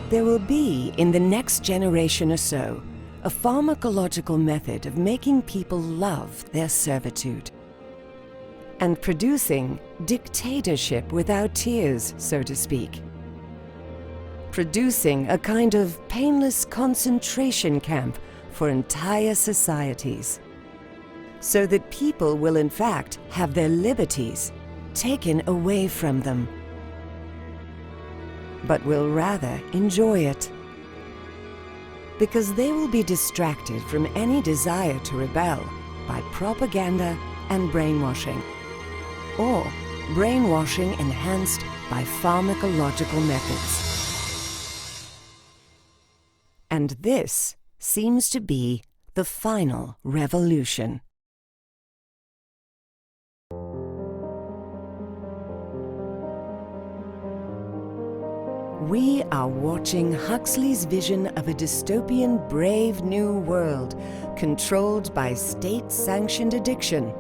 There will be, in the next generation or so, a pharmacological method of making people love their servitude and producing dictatorship without tears, so to speak. Producing a kind of painless concentration camp for entire societies, so that people will in fact have their liberties taken away from them, but will rather enjoy it, because they will be distracted from any desire to rebel by propaganda and brainwashing, or brainwashing enhanced by pharmacological methods. And this seems to be the final revolution. We are watching Huxley's vision of a dystopian, brave new world controlled by state-sanctioned addiction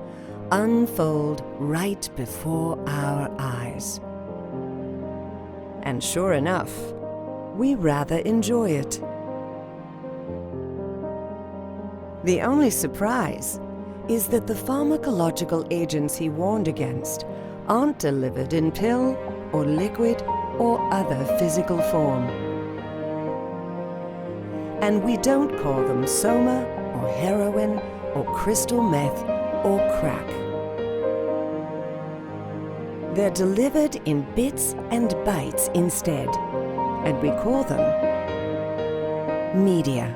unfold right before our eyes. And sure enough, we rather enjoy it. The only surprise is that the pharmacological agents he warned against aren't delivered in pill or liquid or other physical form. And we don't call them soma or heroin or crystal meth or crack. They're delivered in bits and bytes instead, and we call them media.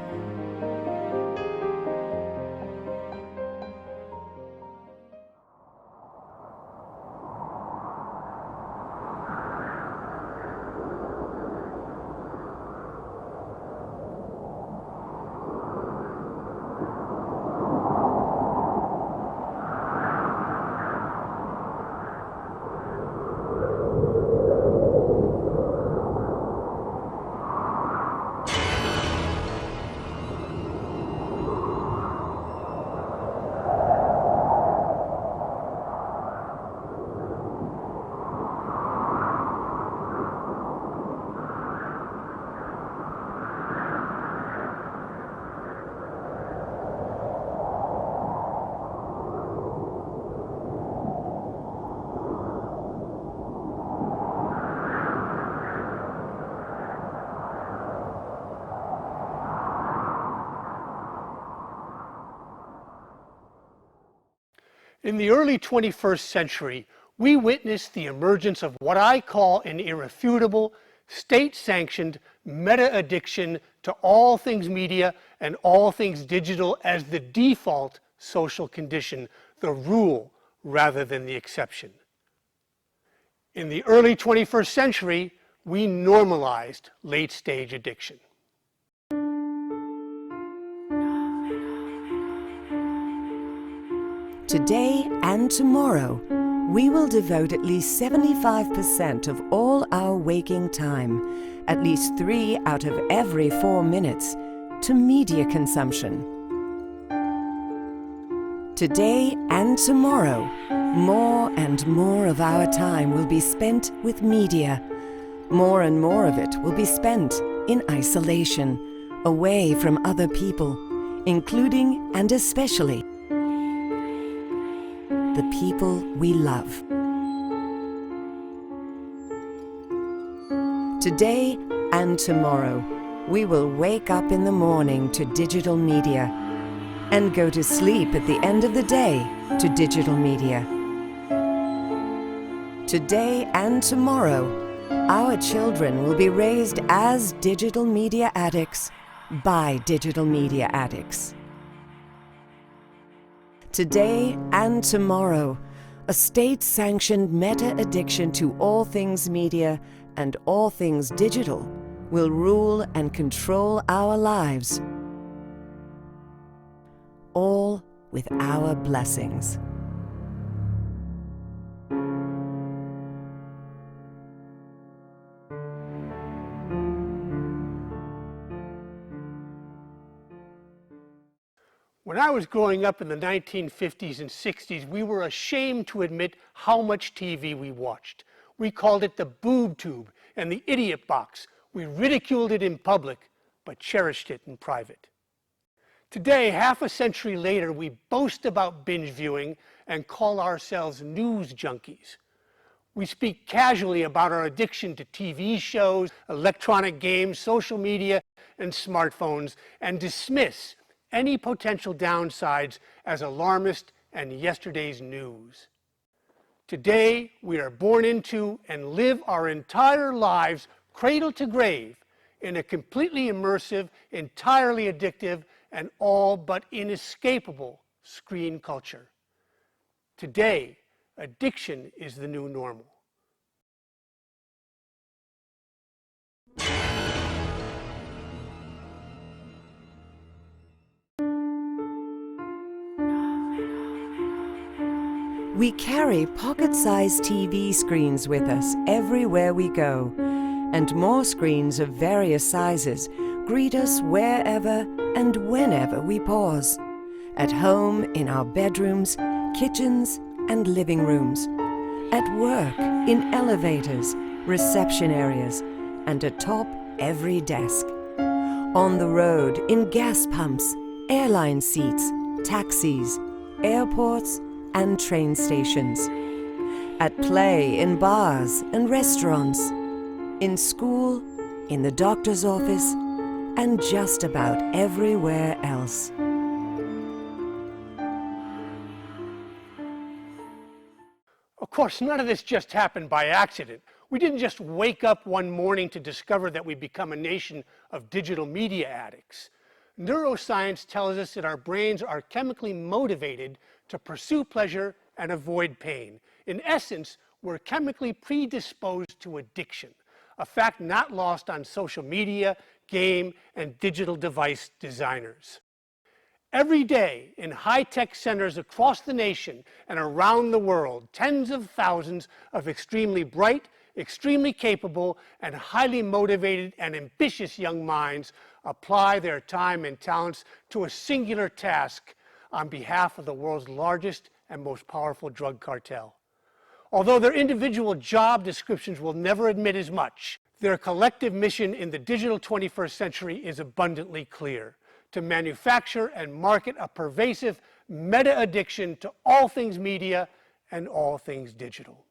In the early 21st century, we witnessed the emergence of what I call an irrefutable, state-sanctioned meta-addiction to all things media and all things digital as the default social condition, the rule rather than the exception. In the early 21st century, we normalized late-stage addiction. Today and tomorrow, we will devote at least 75% of all our waking time, at least 3 out of every 4 minutes, to media consumption. Today and tomorrow, more and more of our time will be spent with media. More and more of it will be spent in isolation, away from other people, including and especially the people we love. Today and tomorrow, we will wake up in the morning to digital media and go to sleep at the end of the day to digital media. Today and tomorrow, our children will be raised as digital media addicts by digital media addicts. Today and tomorrow, a state-sanctioned meta-addiction to all things media and all things digital will rule and control our lives, all with our blessings. When I was growing up in the 1950s and 60s, we were ashamed to admit how much TV we watched. We called it the boob tube and the idiot box. We ridiculed it in public, but cherished it in private. Today, half a century later, we boast about binge viewing and call ourselves news junkies. We speak casually about our addiction to TV shows, electronic games, social media, and smartphones, and dismiss any potential downsides as alarmist and yesterday's news. Today, we are born into and live our entire lives, cradle to grave, in a completely immersive, entirely addictive, and all but inescapable screen culture. Today, addiction is the new normal. We carry pocket-sized TV screens with us everywhere we go, and more screens of various sizes greet us wherever and whenever we pause. At home, in our bedrooms, kitchens, and living rooms. At work, in elevators, reception areas, and atop every desk. On the road, in gas pumps, airline seats, taxis, airports, and train stations. At play, in bars and restaurants. In school, in the doctor's office, and just about everywhere else. Of course, none of this just happened by accident. We didn't just wake up one morning to discover that we'd become a nation of digital media addicts. Neuroscience tells us that our brains are chemically motivated to pursue pleasure and avoid pain. In essence, we're chemically predisposed to addiction, a fact not lost on social media, game, and digital device designers. Every day, in high-tech centers across the nation and around the world, tens of thousands of extremely bright, extremely capable, and highly motivated and ambitious young minds apply their time and talents to a singular task on behalf of the world's largest and most powerful drug cartel. Although their individual job descriptions will never admit as much, their collective mission in the digital 21st century is abundantly clear: to manufacture and market a pervasive meta-addiction to all things media and all things digital.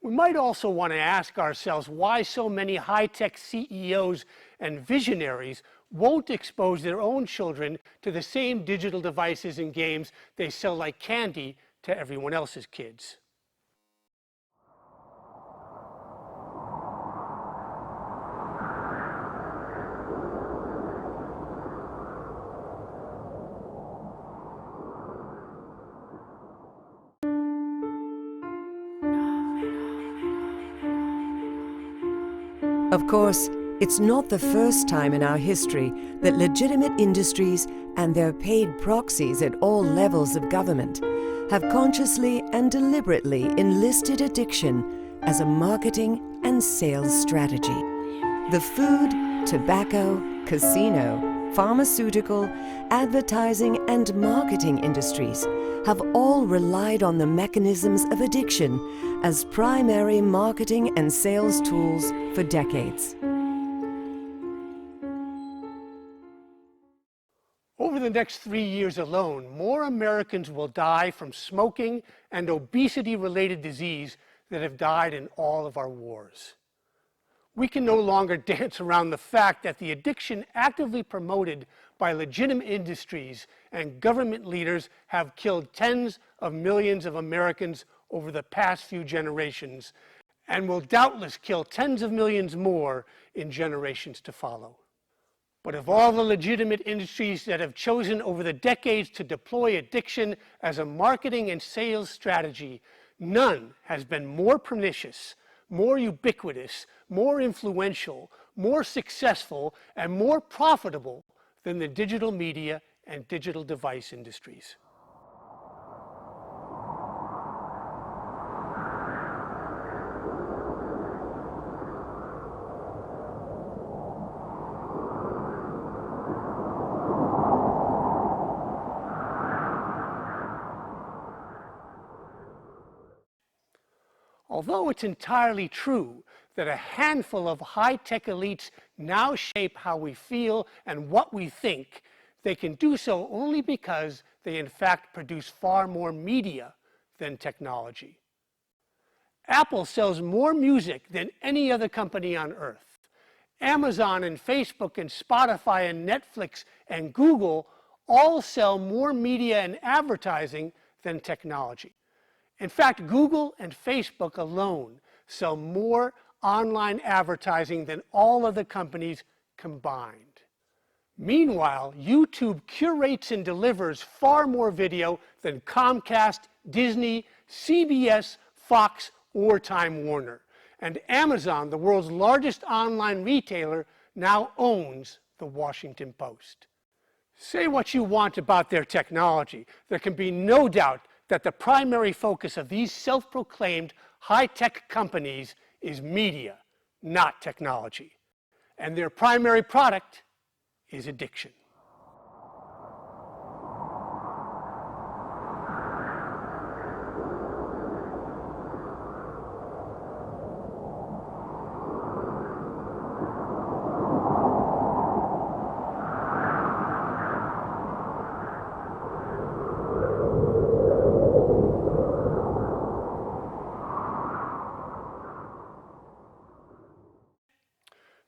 We might also want to ask ourselves why so many high-tech CEOs and visionaries won't expose their own children to the same digital devices and games they sell like candy to everyone else's kids. Of course, it's not the first time in our history that legitimate industries and their paid proxies at all levels of government have consciously and deliberately enlisted addiction as a marketing and sales strategy. The food, tobacco, casino, pharmaceutical, advertising, and marketing industries have all relied on the mechanisms of addiction as primary marketing and sales tools for decades. Over the next 3 years alone, more Americans will die from smoking and obesity-related disease than have died in all of our wars. We can no longer dance around the fact that the addiction actively promoted by legitimate industries and government leaders have killed tens of millions of Americans over the past few generations and will doubtless kill tens of millions more in generations to follow. But of all the legitimate industries that have chosen over the decades to deploy addiction as a marketing and sales strategy, none has been more pernicious, more ubiquitous, more influential, more successful, and more profitable than the digital media and digital device industries. Although it's entirely true that a handful of high-tech elites now shape how we feel and what we think, they can do so only because they in fact produce far more media than technology. Apple sells more music than any other company on earth. Amazon and Facebook and Spotify and Netflix and Google all sell more media and advertising than technology. In fact, Google and Facebook alone sell more online advertising than all other companies combined. Meanwhile, YouTube curates and delivers far more video than Comcast, Disney, CBS, Fox, or Time Warner. And Amazon, the world's largest online retailer, now owns the Washington Post. Say what you want about their technology, there can be no doubt that the primary focus of these self-proclaimed high-tech companies is media, not technology. And their primary product is addiction.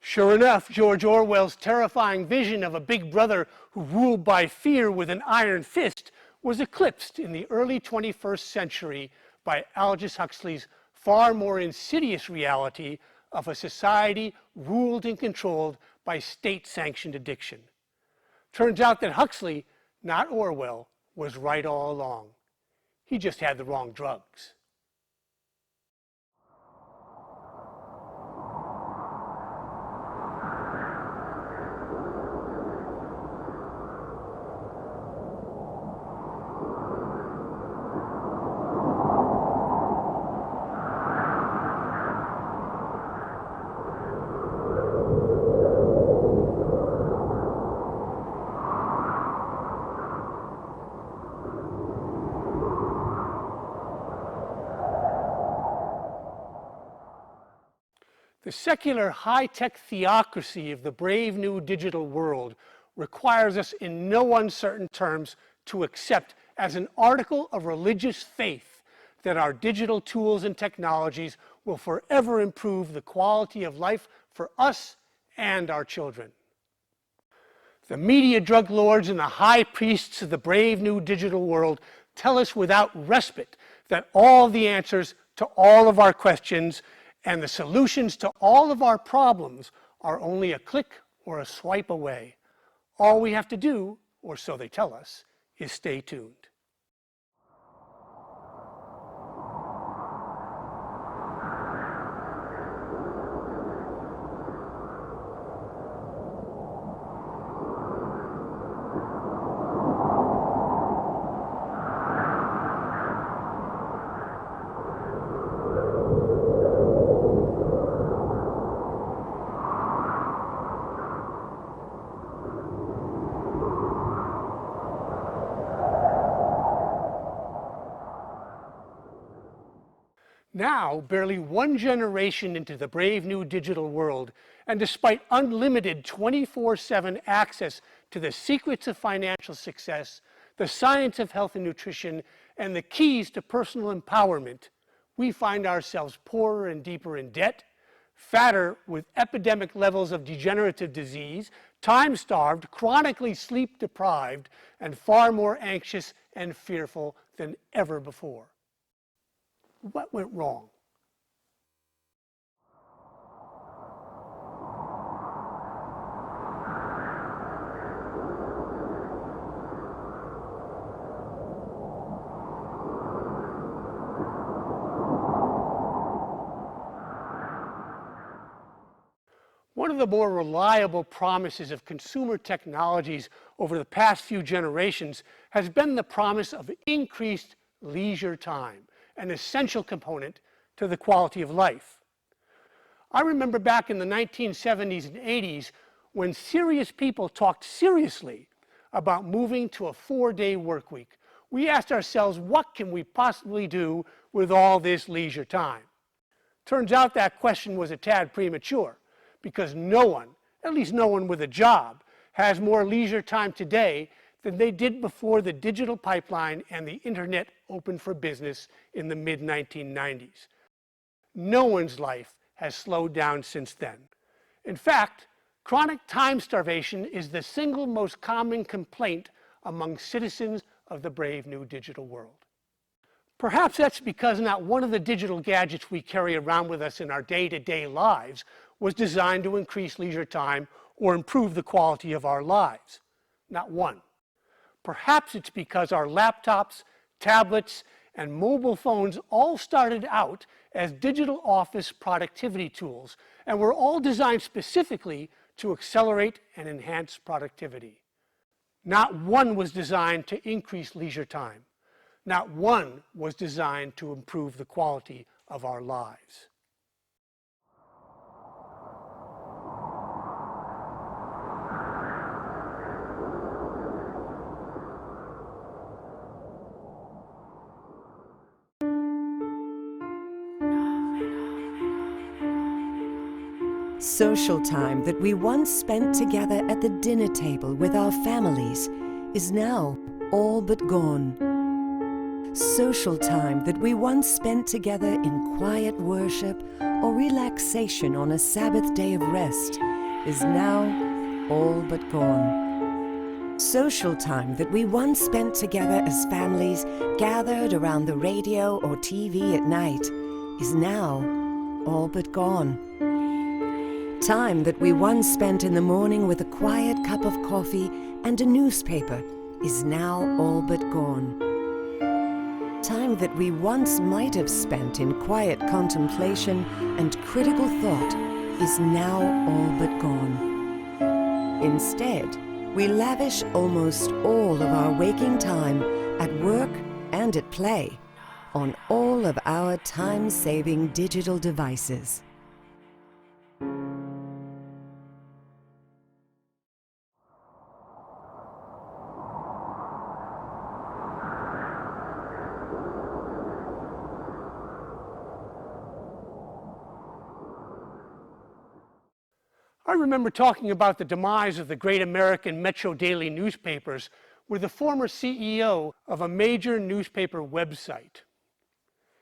Sure enough, George Orwell's terrifying vision of a big brother who ruled by fear with an iron fist was eclipsed in the early 21st century by Aldous Huxley's far more insidious reality of a society ruled and controlled by state-sanctioned addiction. Turns out that Huxley, not Orwell, was right all along. He just had the wrong drugs. The secular high-tech theocracy of the brave new digital world requires us in no uncertain terms to accept as an article of religious faith that our digital tools and technologies will forever improve the quality of life for us and our children. The media drug lords and the high priests of the brave new digital world tell us without respite that all the answers to all of our questions and the solutions to all of our problems are only a click or a swipe away. All we have to do, or so they tell us, is stay tuned. Now, barely one generation into the brave new digital world, and despite unlimited 24/7 access to the secrets of financial success, the science of health and nutrition, and the keys to personal empowerment, we find ourselves poorer and deeper in debt, fatter with epidemic levels of degenerative disease, time-starved, chronically sleep-deprived, and far more anxious and fearful than ever before. What went wrong? One of the more reliable promises of consumer technologies over the past few generations has been the promise of increased leisure time, an essential component to the quality of life. I remember back in the 1970s and 80s when serious people talked seriously about moving to a 4-day work week. We asked ourselves, what can we possibly do with all this leisure time? Turns out that question was a tad premature, because no one, at least no one with a job, has more leisure time today than they did before the digital pipeline and the internet opened for business in the mid-1990s. No one's life has slowed down since then. In fact, chronic time starvation is the single most common complaint among citizens of the brave new digital world. Perhaps that's because not one of the digital gadgets we carry around with us in our day-to-day lives was designed to increase leisure time or improve the quality of our lives. Not one. Perhaps it's because our laptops, tablets, and mobile phones all started out as digital office productivity tools and were all designed specifically to accelerate and enhance productivity. Not one was designed to increase leisure time. Not one was designed to improve the quality of our lives. Social time that we once spent together at the dinner table with our families is now all but gone. Social time that we once spent together in quiet worship or relaxation on a Sabbath day of rest is now all but gone. Social time that we once spent together as families gathered around the radio or TV at night is now all but gone. Time that we once spent in the morning with a quiet cup of coffee and a newspaper is now all but gone. Time that we once might have spent in quiet contemplation and critical thought is now all but gone. Instead, we lavish almost all of our waking time at work and at play on all of our time-saving digital devices. I remember talking about the demise of the great American Metro daily newspapers with the former CEO of a major newspaper website.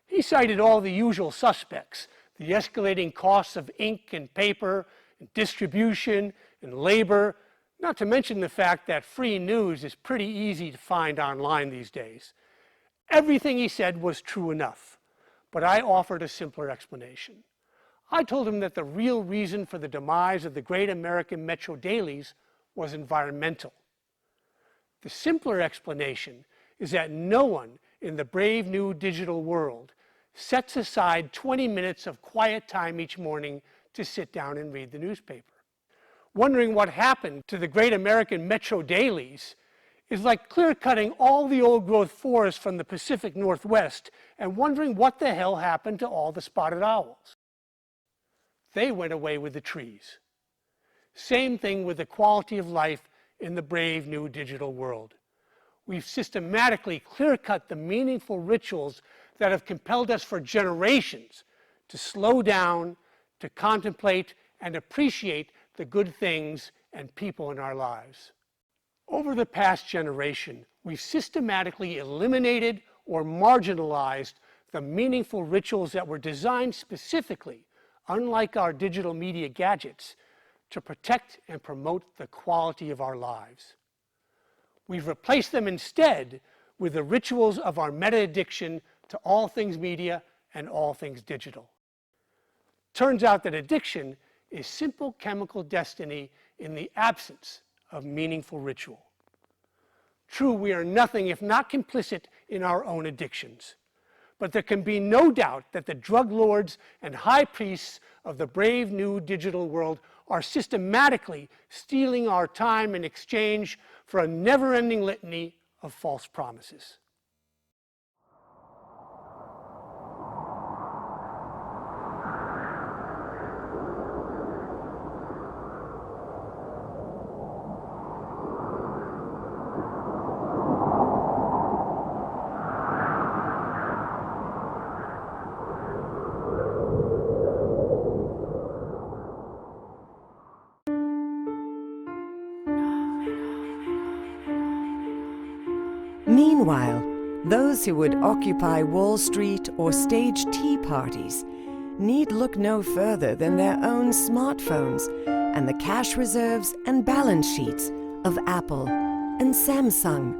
He cited all the usual suspects, the escalating costs of ink and paper, and distribution, and labor, not to mention the fact that free news is pretty easy to find online these days. Everything he said was true enough, but I offered a simpler explanation. I told him that the real reason for the demise of the great American Metro dailies was environmental. The simpler explanation is that no one in the brave new digital world sets aside 20 minutes of quiet time each morning to sit down and read the newspaper. Wondering what happened to the great American Metro dailies is like clear-cutting all the old-growth forests from the Pacific Northwest and wondering what the hell happened to all the spotted owls. They went away with the trees. Same thing with the quality of life in the brave new digital world. We've systematically clear-cut the meaningful rituals that have compelled us for generations to slow down, to contemplate, and appreciate the good things and people in our lives. Over the past generation, we've systematically eliminated or marginalized the meaningful rituals that were designed specifically, unlike our digital media gadgets, to protect and promote the quality of our lives. We've replaced them instead with the rituals of our meta-addiction to all things media and all things digital. Turns out that addiction is simple chemical destiny in the absence of meaningful ritual. True, we are nothing if not complicit in our own addictions. But there can be no doubt that the drug lords and high priests of the brave new digital world are systematically stealing our time in exchange for a never-ending litany of false promises. Meanwhile, those who would occupy Wall Street or stage tea parties need look no further than their own smartphones and the cash reserves and balance sheets of Apple and Samsung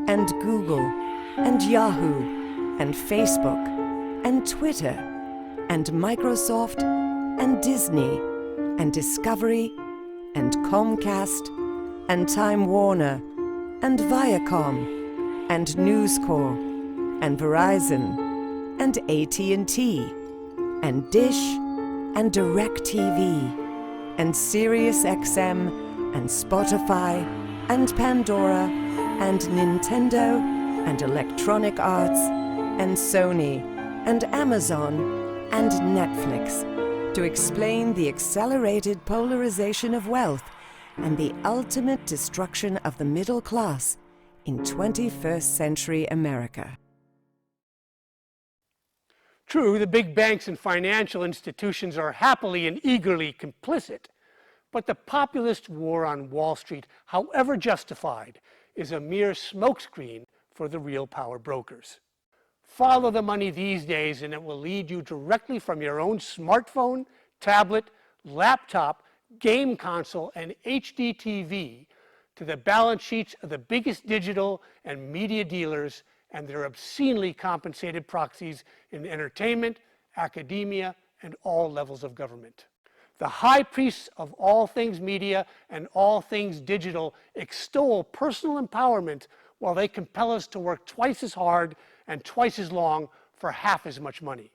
and Google and Yahoo and Facebook and Twitter and Microsoft and Disney and Discovery and Comcast and Time Warner and Viacom and News Corp and Verizon and AT&T and Dish and DirecTV and SiriusXM and Spotify and Pandora and Nintendo and Electronic Arts and Sony and Amazon and Netflix to explain the accelerated polarization of wealth and the ultimate destruction of the middle class in 21st century America. True, the big banks and financial institutions are happily and eagerly complicit, but the populist war on Wall Street, however justified, is a mere smokescreen for the real power brokers. Follow the money these days and it will lead you directly from your own smartphone, tablet, laptop, game console, and HD TV to the balance sheets of the biggest digital and media dealers and their obscenely compensated proxies in entertainment, academia, and all levels of government. The high priests of all things media and all things digital extol personal empowerment while they compel us to work twice as hard and twice as long for half as much money.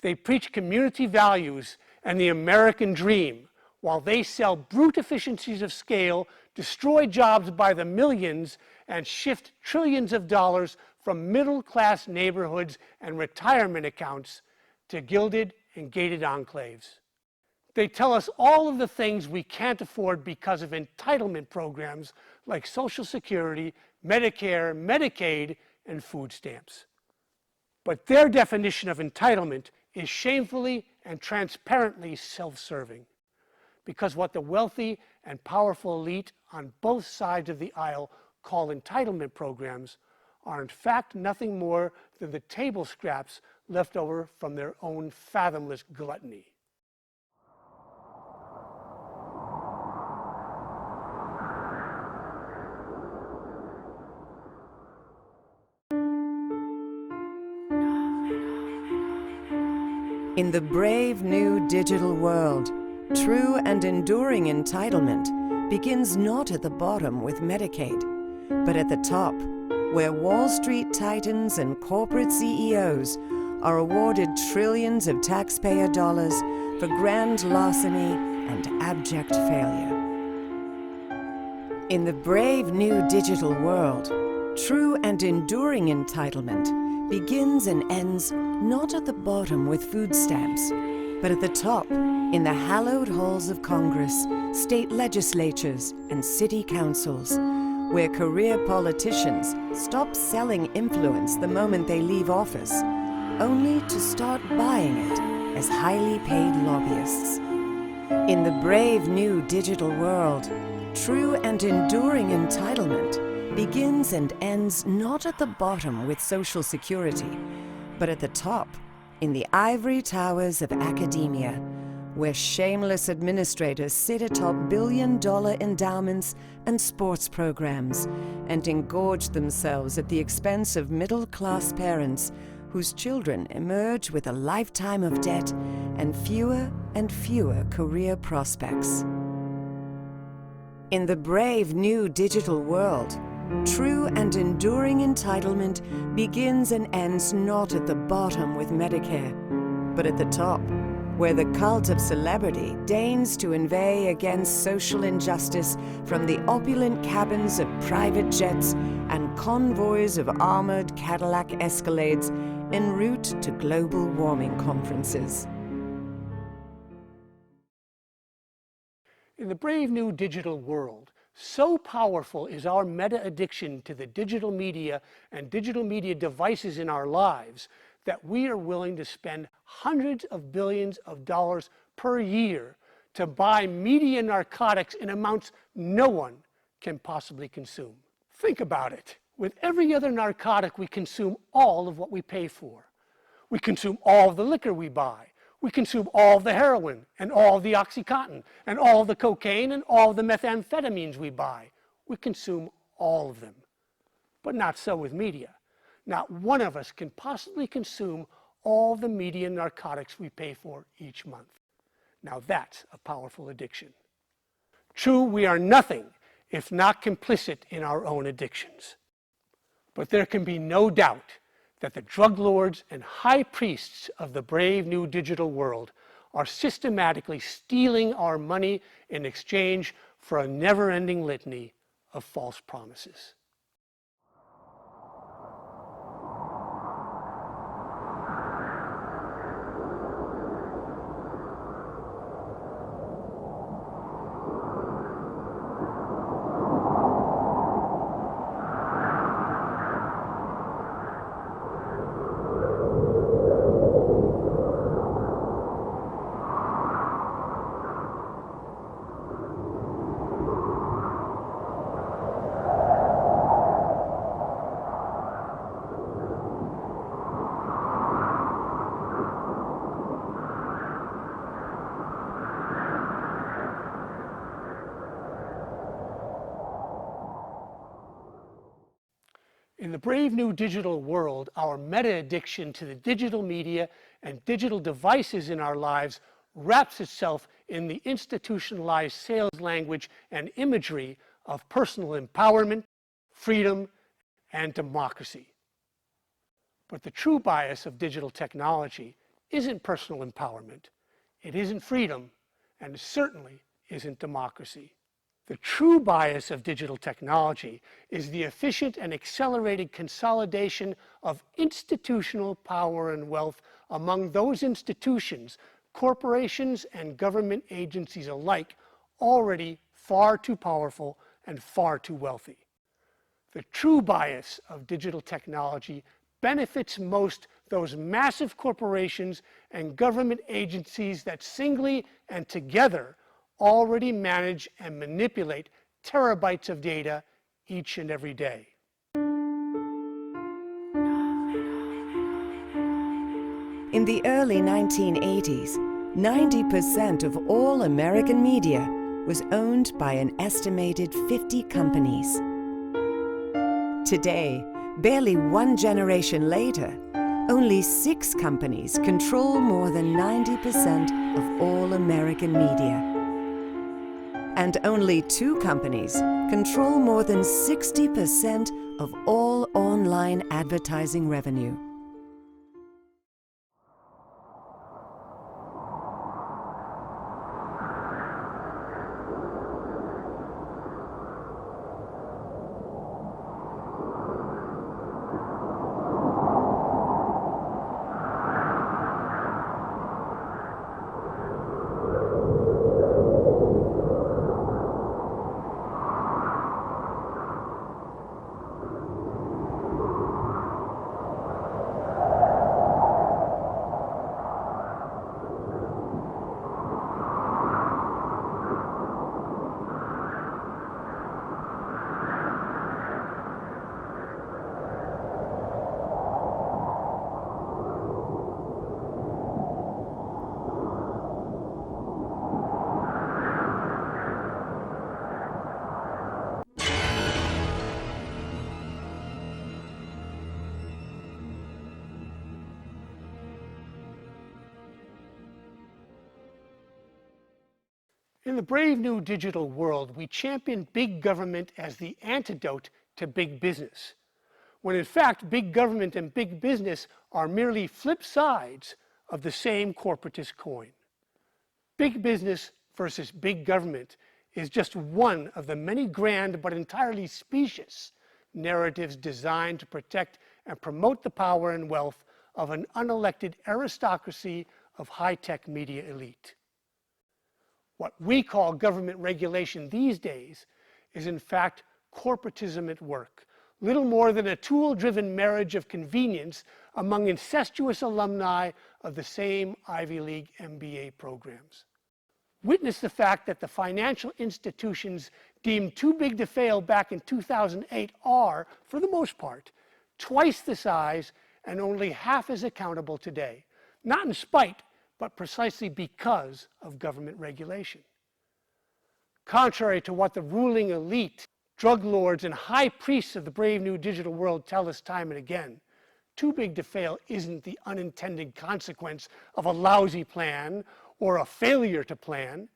They preach community values and the American dream while they sell brute efficiencies of scale, destroy jobs by the millions, and shift trillions of dollars from middle-class neighborhoods and retirement accounts to gilded and gated enclaves. They tell us all of the things we can't afford because of entitlement programs like Social Security, Medicare, Medicaid, and food stamps. But their definition of entitlement is shamefully and transparently self-serving, because what the wealthy and powerful elite on both sides of the aisle call entitlement programs are in fact nothing more than the table scraps left over from their own fathomless gluttony. In the brave new digital world, true and enduring entitlement begins not at the bottom with Medicaid, but at the top, where Wall Street titans and corporate CEOs are awarded trillions of taxpayer dollars for grand larceny and abject failure. In the brave new digital world, true and enduring entitlement begins and ends not at the bottom with food stamps, but at the top in the hallowed halls of Congress, state legislatures, and city councils, where career politicians stop selling influence the moment they leave office, only to start buying it as highly paid lobbyists. In the brave new digital world, true and enduring entitlement begins and ends not at the bottom with Social Security, but at the top in the ivory towers of academia, where shameless administrators sit atop billion-dollar endowments and sports programs and engorge themselves at the expense of middle-class parents whose children emerge with a lifetime of debt and fewer career prospects. In the brave new digital world, true and enduring entitlement begins and ends not at the bottom with Medicare, but at the top, where the cult of celebrity deigns to inveigh against social injustice from the opulent cabins of private jets and convoys of armored Cadillac Escalades en route to global warming conferences. In the brave new digital world, so powerful is our meta-addiction to the digital media and digital media devices in our lives that we are willing to spend hundreds of billions of dollars per year to buy media narcotics in amounts no one can possibly consume. Think about it. With every other narcotic, we consume all of what we pay for. We consume all of the liquor we buy. We consume all of the heroin and all of the OxyContin and all of the cocaine and all of the methamphetamines we buy. We consume all of them. But not so with media. Not one of us can possibly consume all the media narcotics we pay for each month. Now that's a powerful addiction. True, we are nothing if not complicit in our own addictions. But there can be no doubt that the drug lords and high priests of the brave new digital world are systematically stealing our money in exchange for a never-ending litany of false promises. In the brave new digital world, our meta-addiction to the digital media and digital devices in our lives wraps itself in the institutionalized sales language and imagery of personal empowerment, freedom, and democracy. But the true bias of digital technology isn't personal empowerment, it isn't freedom, and it certainly isn't democracy. The true bias of digital technology is the efficient and accelerated consolidation of institutional power and wealth among those institutions, corporations and government agencies alike, already far too powerful and far too wealthy. The true bias of digital technology benefits most those massive corporations and government agencies that singly and together already manage and manipulate terabytes of data each and every day. In the early 1980s, 90% of all American media was owned by an estimated 50 companies. Today, barely one generation later, only 6 companies control more than 90% of all American media. And only 2 companies control more than 60% of all online advertising revenue. In the brave new digital world, we champion big government as the antidote to big business, when in fact big government and big business are merely flip sides of the same corporatist coin. Big business versus big government is just one of the many grand but entirely specious narratives designed to protect and promote the power and wealth of an unelected aristocracy of high-tech media elite. What we call government regulation these days is in fact corporatism at work, little more than a tool-driven marriage of convenience among incestuous alumni of the same Ivy League MBA programs. Witness the fact that the financial institutions deemed too big to fail back in 2008 are, for the most part, twice the size and only half as accountable today. Not in spite, but precisely because of government regulation. Contrary to what the ruling elite, drug lords, and high priests of the brave new digital world tell us time and again, too big to fail isn't the unintended consequence of a lousy plan or a failure to plan.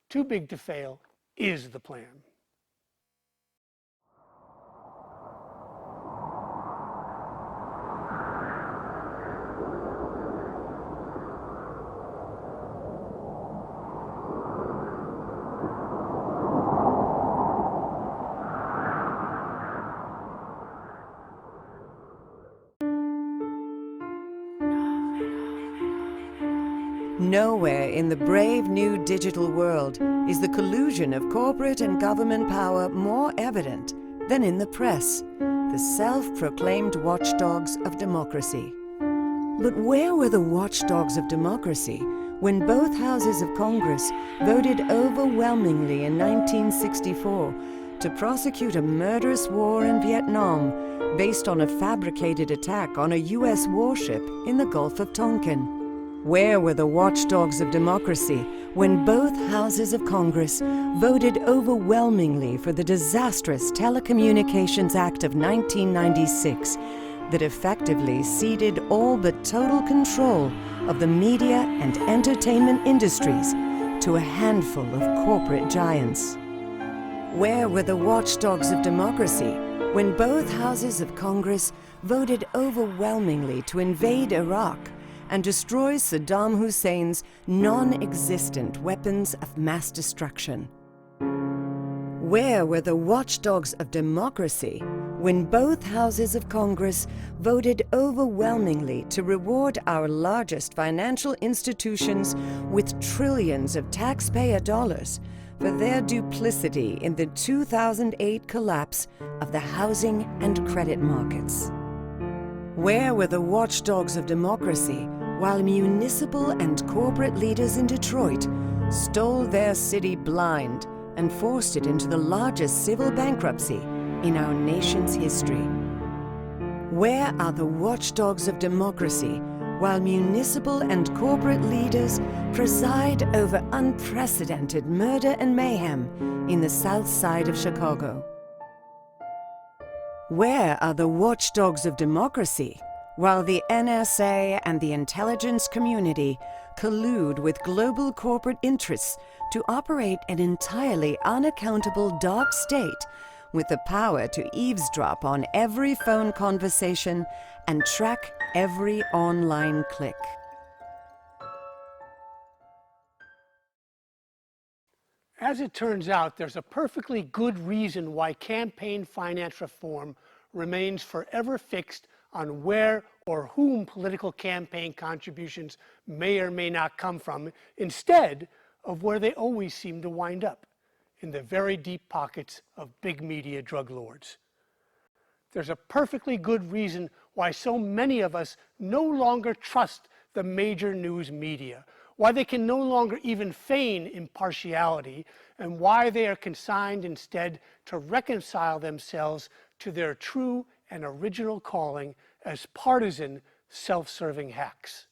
Too big to fail is the plan. Nowhere in the brave new digital world is the collusion of corporate and government power more evident than in the press, the self-proclaimed watchdogs of democracy. But where were the watchdogs of democracy when both houses of Congress voted overwhelmingly in 1964 to prosecute a murderous war in Vietnam based on a fabricated attack on a U.S. warship in the Gulf of Tonkin? Where were the watchdogs of democracy when both houses of Congress voted overwhelmingly for the disastrous Telecommunications Act of 1996 that effectively ceded all but total control of the media and entertainment industries to a handful of corporate giants? Where were the watchdogs of democracy when both houses of Congress voted overwhelmingly to invade Iraq and destroy Saddam Hussein's non-existent weapons of mass destruction? Where were the watchdogs of democracy when both houses of Congress voted overwhelmingly to reward our largest financial institutions with trillions of taxpayer dollars for their duplicity in the 2008 collapse of the housing and credit markets? Where were the watchdogs of democracy while municipal and corporate leaders in Detroit stole their city blind and forced it into the largest civil bankruptcy in our nation's history? Where are the watchdogs of democracy while municipal and corporate leaders preside over unprecedented murder and mayhem in the South Side of Chicago? Where are the watchdogs of democracy while the NSA and the intelligence community collude with global corporate interests to operate an entirely unaccountable dark state with the power to eavesdrop on every phone conversation and track every online click? As it turns out, there's a perfectly good reason why campaign finance reform remains forever fixed on where or whom political campaign contributions may or may not come from, instead of where they always seem to wind up, in the very deep pockets of big media drug lords. There's a perfectly good reason why so many of us no longer trust the major news media, why they can no longer even feign impartiality, and why they are consigned instead to reconcile themselves to their true and original calling as partisan, self-serving hacks.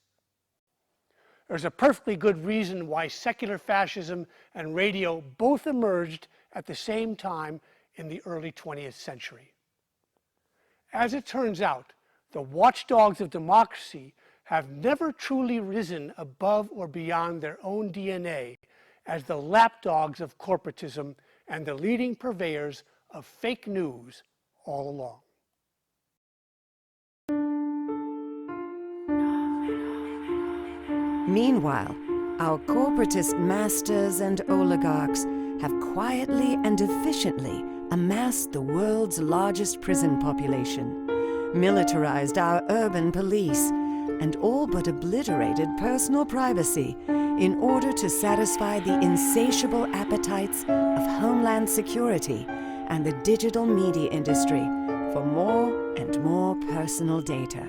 There's a perfectly good reason why secular fascism and radio both emerged at the same time in the early 20th century. As it turns out, the watchdogs of democracy have never truly risen above or beyond their own DNA as the lapdogs of corporatism and the leading purveyors of fake news all along. Meanwhile, our corporatist masters and oligarchs have quietly and efficiently amassed the world's largest prison population, militarized our urban police, and all but obliterated personal privacy in order to satisfy the insatiable appetites of Homeland Security and the digital media industry for more and more personal data.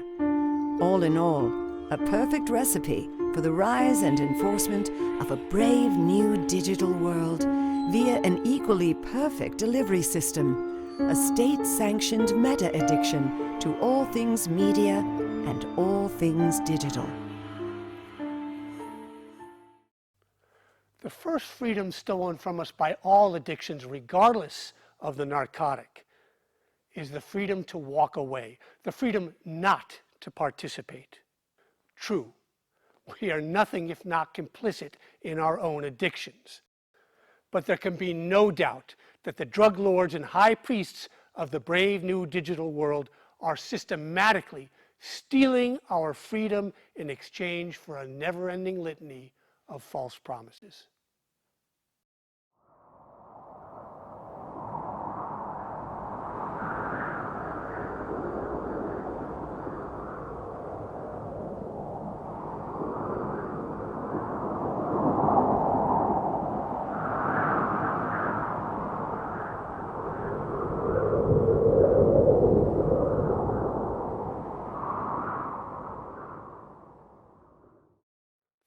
All in all, a perfect recipe for the rise and enforcement of a brave new digital world via an equally perfect delivery system, a state-sanctioned meta-addiction to all things media and all things digital. The first freedom stolen from us by all addictions, regardless of the narcotic, is the freedom to walk away, the freedom not to participate. True, we are nothing if not complicit in our own addictions. But there can be no doubt that the drug lords and high priests of the brave new digital world are systematically stealing our freedom in exchange for a never-ending litany of false promises.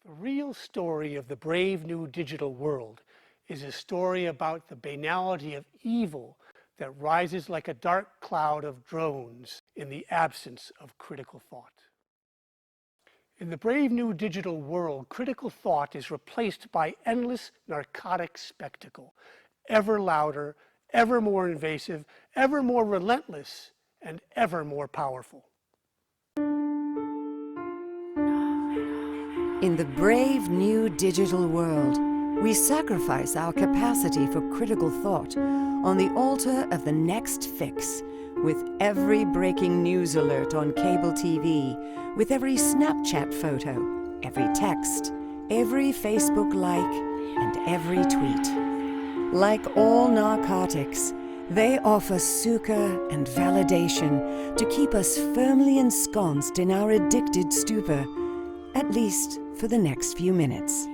The real story of the brave new digital world is a story about the banality of evil that rises like a dark cloud of drones in the absence of critical thought. In the brave new digital world, critical thought is replaced by endless narcotic spectacle, ever louder, ever more invasive, ever more relentless, and ever more powerful. In the brave new digital world, we sacrifice our capacity for critical thought on the altar of the next fix, with every breaking news alert on cable TV, with every Snapchat photo, every text, every Facebook like, and every tweet. Like all narcotics, they offer succor and validation to keep us firmly ensconced in our addicted stupor, at least for the next few minutes.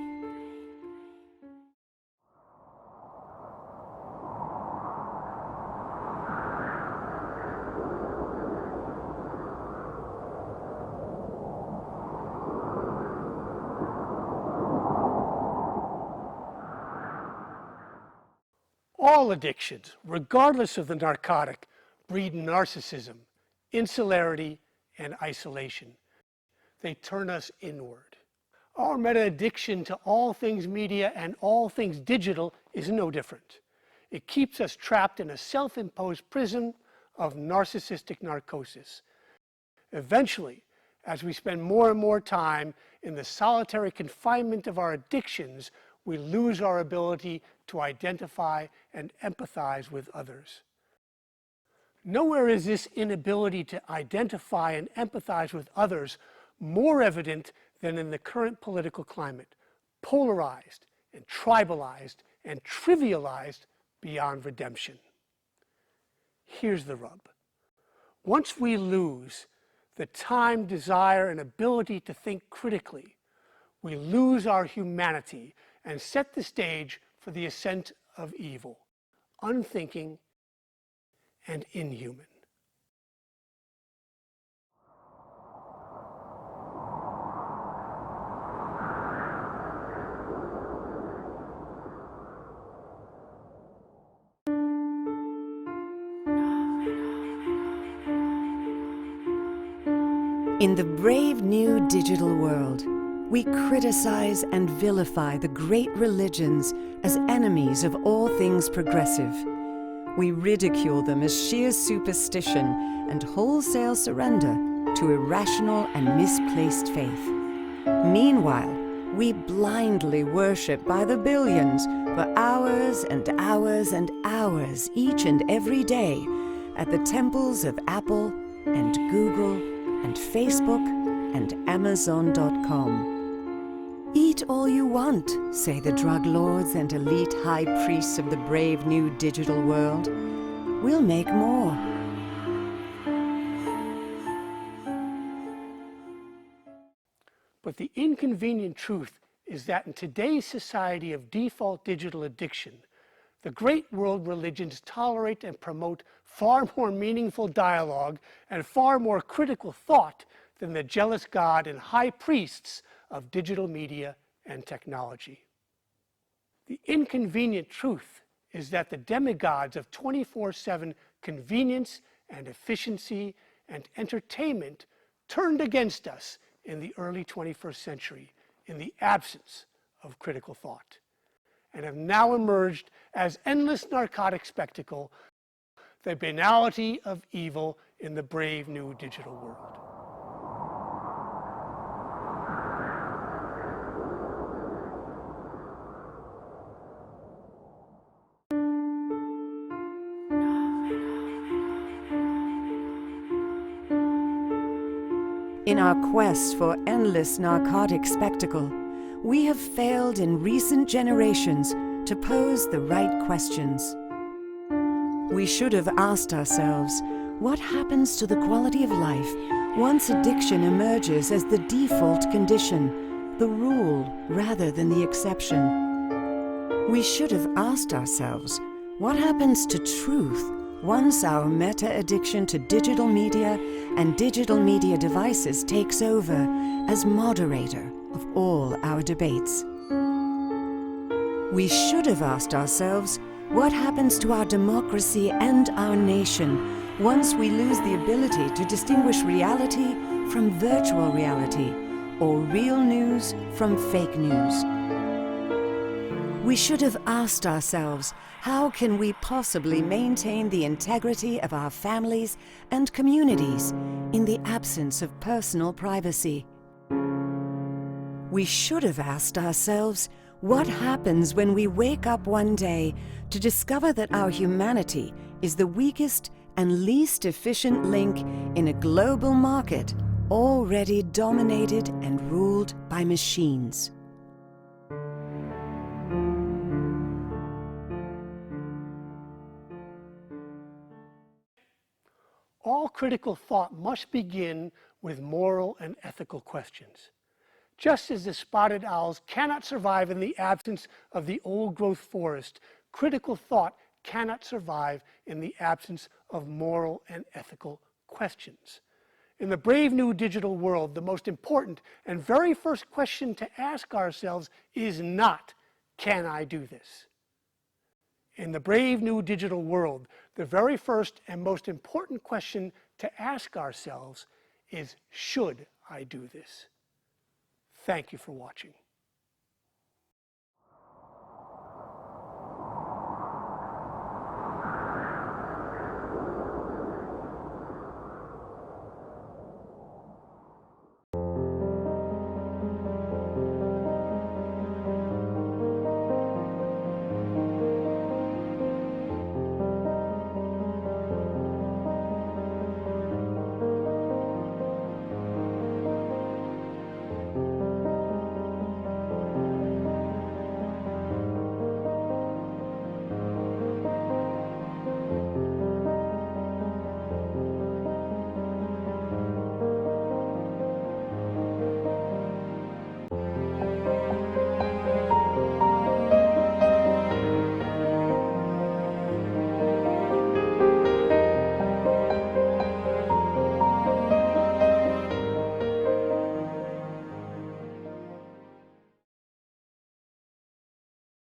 All addictions, regardless of the narcotic, breed narcissism, insularity, and isolation. They turn us inward. Our meta-addiction to all things media and all things digital is no different. It keeps us trapped in a self-imposed prison of narcissistic narcosis. Eventually, as we spend more and more time in the solitary confinement of our addictions, we lose our ability to identify and empathize with others. Nowhere is this inability to identify and empathize with others more evident than in the current political climate, polarized and tribalized and trivialized beyond redemption. Here's the rub. Once we lose the time, desire, and ability to think critically, we lose our humanity and set the stage for the ascent of evil, unthinking and inhuman. In the brave new digital world, we criticize and vilify the great religions as enemies of all things progressive. We ridicule them as sheer superstition and wholesale surrender to irrational and misplaced faith. Meanwhile, we blindly worship by the billions for hours and hours and hours each and every day at the temples of Apple and Google and Facebook and Amazon.com. Eat all you want, say the drug lords and elite high priests of the brave new digital world. We'll make more. But the inconvenient truth is that in today's society of default digital addiction, the great world religions tolerate and promote far more meaningful dialogue and far more critical thought than the jealous God and high priests of digital media and technology. The inconvenient truth is that the demigods of 24/7 convenience and efficiency and entertainment turned against us in the early 21st century in the absence of critical thought, and have now emerged as endless narcotic spectacle, the banality of evil in the brave new digital world. In our quest for endless narcotic spectacle, we have failed in recent generations to pose the right questions. We should have asked ourselves, what happens to the quality of life once addiction emerges as the default condition, the rule rather than the exception? We should have asked ourselves, what happens to truth once our meta-addiction to digital media and digital media devices takes over as moderator of all our debates? We should have asked ourselves, what happens to our democracy and our nation once we lose the ability to distinguish reality from virtual reality, or real news from fake news? We should have asked ourselves, how can we possibly maintain the integrity of our families and communities in the absence of personal privacy? We should have asked ourselves, what happens when we wake up one day to discover that our humanity is the weakest and least efficient link in a global market already dominated and ruled by machines? All critical thought must begin with moral and ethical questions. Just as the spotted owls cannot survive in the absence of the old-growth forest, critical thought cannot survive in the absence of moral and ethical questions. In the brave new digital world, the most important and very first question to ask ourselves is not, can I do this? In the brave new digital world, the very first and most important question to ask ourselves is, should I do this? Thank you for watching.